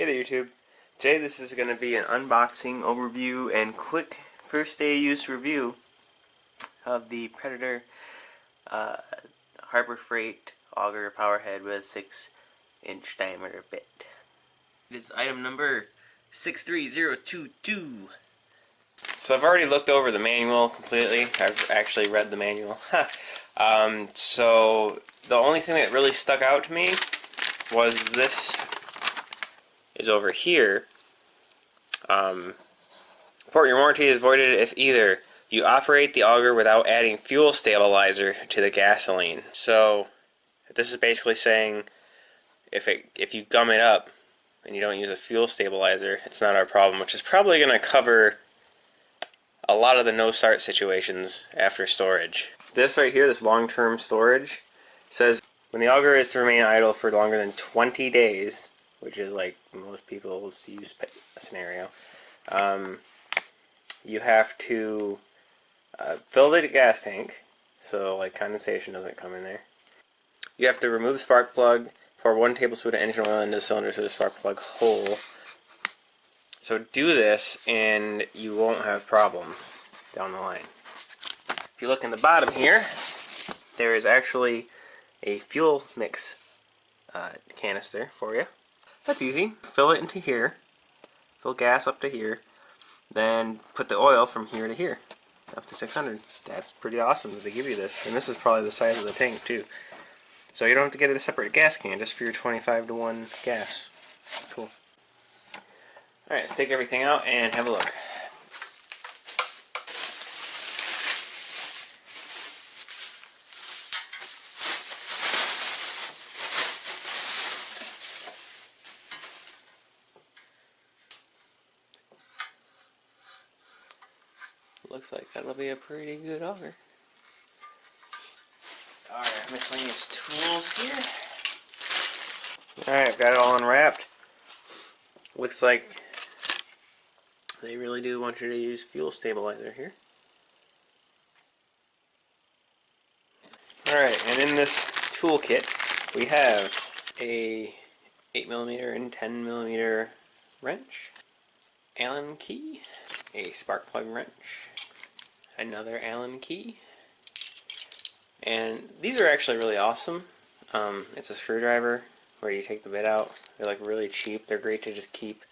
Hey there YouTube. Today this is going to be an unboxing, overview, and quick first day use review of the Predator Harbor Freight Auger Powerhead with 6-inch diameter bit. It is item number 63022. So I've already looked over the manual completely. I've actually read the manual. So the only thing that really stuck out to me was this is over here. Your warranty is voided if either you operate the auger without adding fuel stabilizer to the gasoline. So this is basically saying if you gum it up and you don't use a fuel stabilizer, it's not our problem, which is probably going to cover a lot of the no-start situations after storage. This right here, this long-term storage, says when the auger is to remain idle for longer than 20 days, which is like most people's use scenario, you have to fill the gas tank, so like condensation doesn't come in there. You have to remove the spark plug, pour 1 tablespoon of engine oil into the cylinder so the spark plug whole. So do this and you won't have problems down the line. If you look in the bottom here, there is actually a fuel mix canister for you. That's easy. Fill it into here, fill gas up to here, then put the oil from here to here, up to 600. That's pretty awesome that they give you this. And this is probably the size of the tank too. So you don't have to get a separate gas can just for your 25-to-1 gas. Cool. Alright, let's take everything out and have a look. Looks like that'll be a pretty good auger. Alright, miscellaneous tools here. Alright, I've got it all unwrapped. Looks like they really do want you to use fuel stabilizer here. Alright, and in this toolkit we have a 8mm and 10mm wrench, Allen key, a spark plug wrench, another Allen key, and these are actually really awesome. It's a screwdriver where you take the bit out. They're like really cheap. They're great to just keep.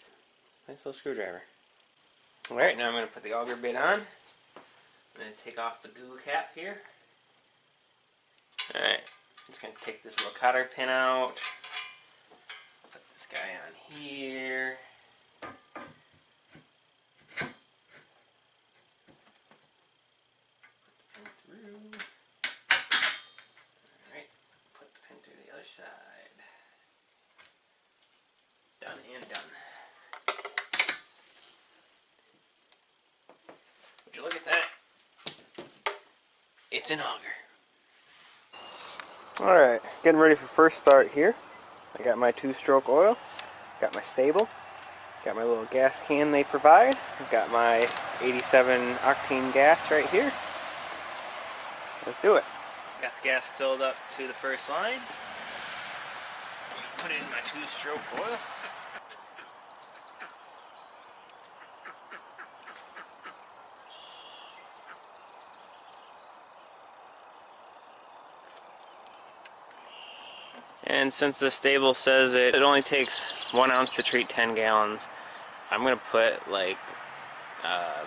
Nice little screwdriver. Alright, now I'm going to put the auger bit on. I'm going to take off the goo cap here. Alright, I'm just going to take this little cotter pin out. Put this guy on here. Side. Done and done. Would you look at that? It's an auger. Alright, getting ready for first start here. I got my 2-stroke oil, got my stable, got my little gas can they provide, I've got my 87 octane gas right here. Let's do it. Got the gas filled up to the first line. Put in my 2-stroke oil. And since the stable says it only takes 1 ounce to treat 10 gallons, I'm going to put like a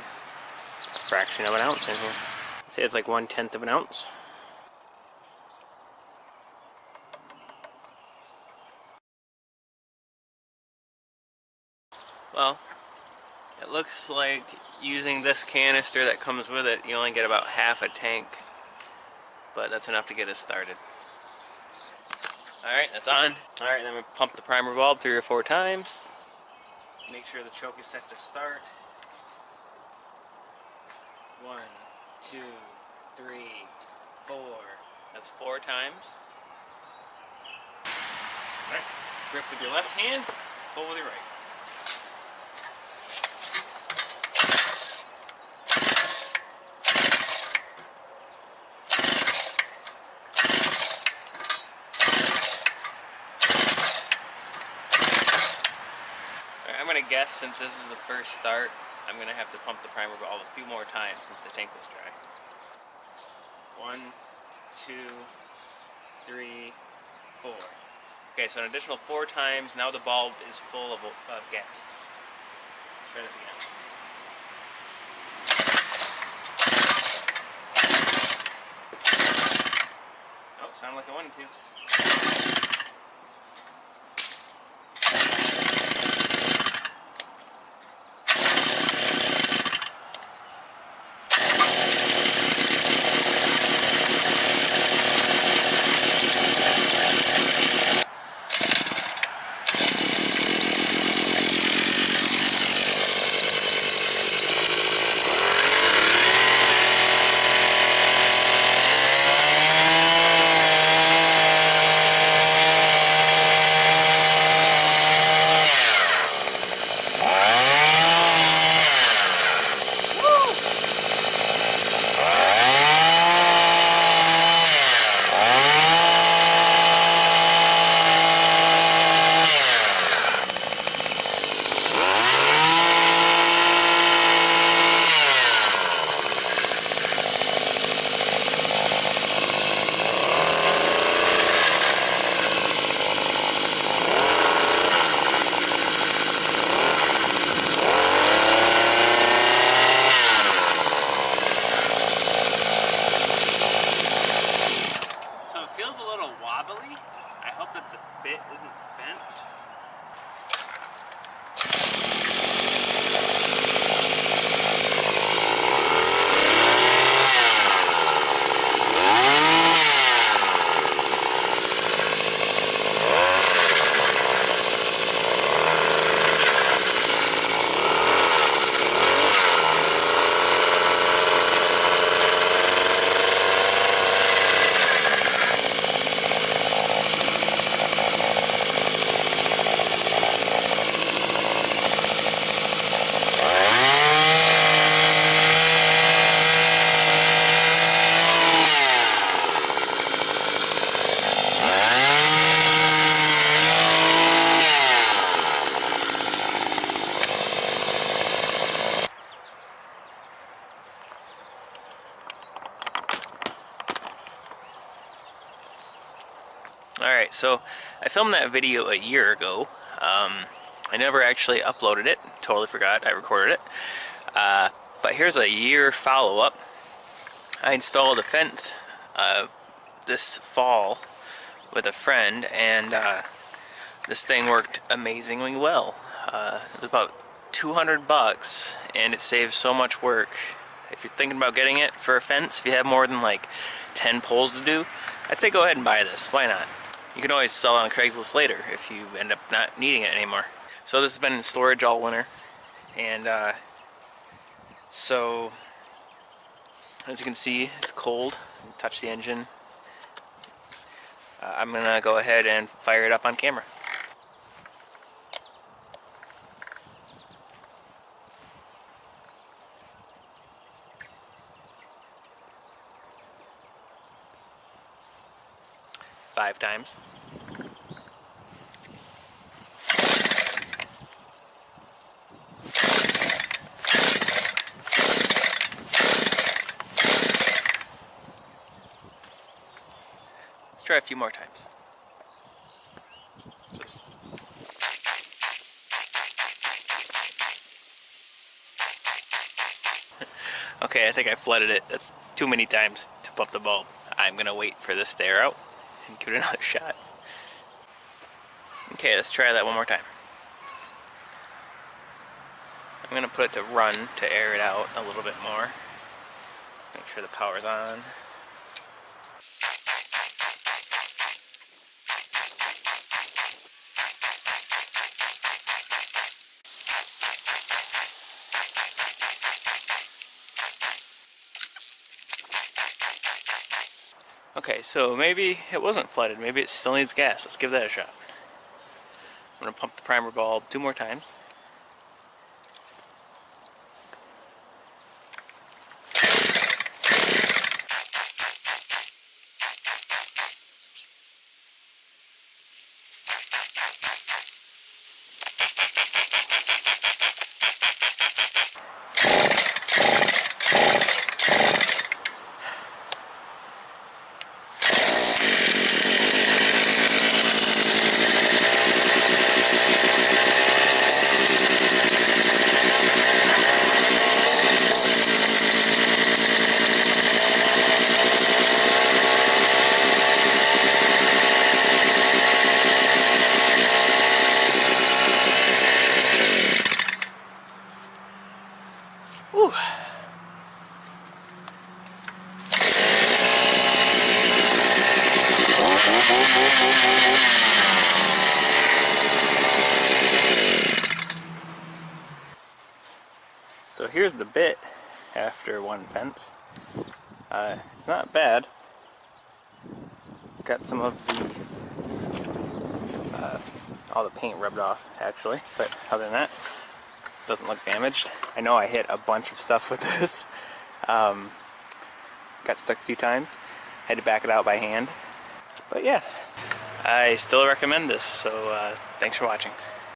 fraction of an ounce in here. Say it's like 1/10 of an ounce. Well, it looks like using this canister that comes with it, you only get about half a tank, but that's enough to get us started. Alright, that's on. Alright, then I'm going to pump the primer bulb 3 or 4 times. Make sure the choke is set to start. 1, 2, 3, 4. That's 4 times. Alright, grip with your left hand, pull with your right. gonna guess, since this is the first start, I'm gonna have to pump the primer valve a few more times since the tank was dry. 1, 2, 3, 4. Okay, so an additional 4 times. Now the bulb is full of gas. Let's try this again. Oh, sounded like I wanted to. Alright, so I filmed that video a year ago. I never actually uploaded it. Totally forgot I recorded it. But here's a year follow-up. I installed a fence this fall with a friend, and this thing worked amazingly well. It was about $200, and it saves so much work. If you're thinking about getting it for a fence, if you have more than like 10 poles to do, I'd say go ahead and buy this. Why not? You can always sell it on Craigslist later if you end up not needing it anymore. So this has been in storage all winter, and so as you can see, it's cold. Touch the engine. I'm gonna go ahead and fire it up on camera. Five times. Let's try a few more times. Okay, I think I flooded it. That's too many times to pump the bulb. I'm gonna wait for this to air out and give it another shot. Okay, let's try that one more time. I'm gonna put it to run to air it out a little bit more. Make sure the power's on. Okay, so maybe it wasn't flooded. Maybe it still needs gas. Let's give that a shot. I'm gonna pump the primer bulb 2 more times. Whew. So here's the bit after one fence. It's not bad. It's got some of the all the paint rubbed off actually, but other than that, doesn't look damaged. I know I hit a bunch of stuff with this. Got stuck a few times. Had to back it out by hand. But yeah, I still recommend this, so thanks for watching.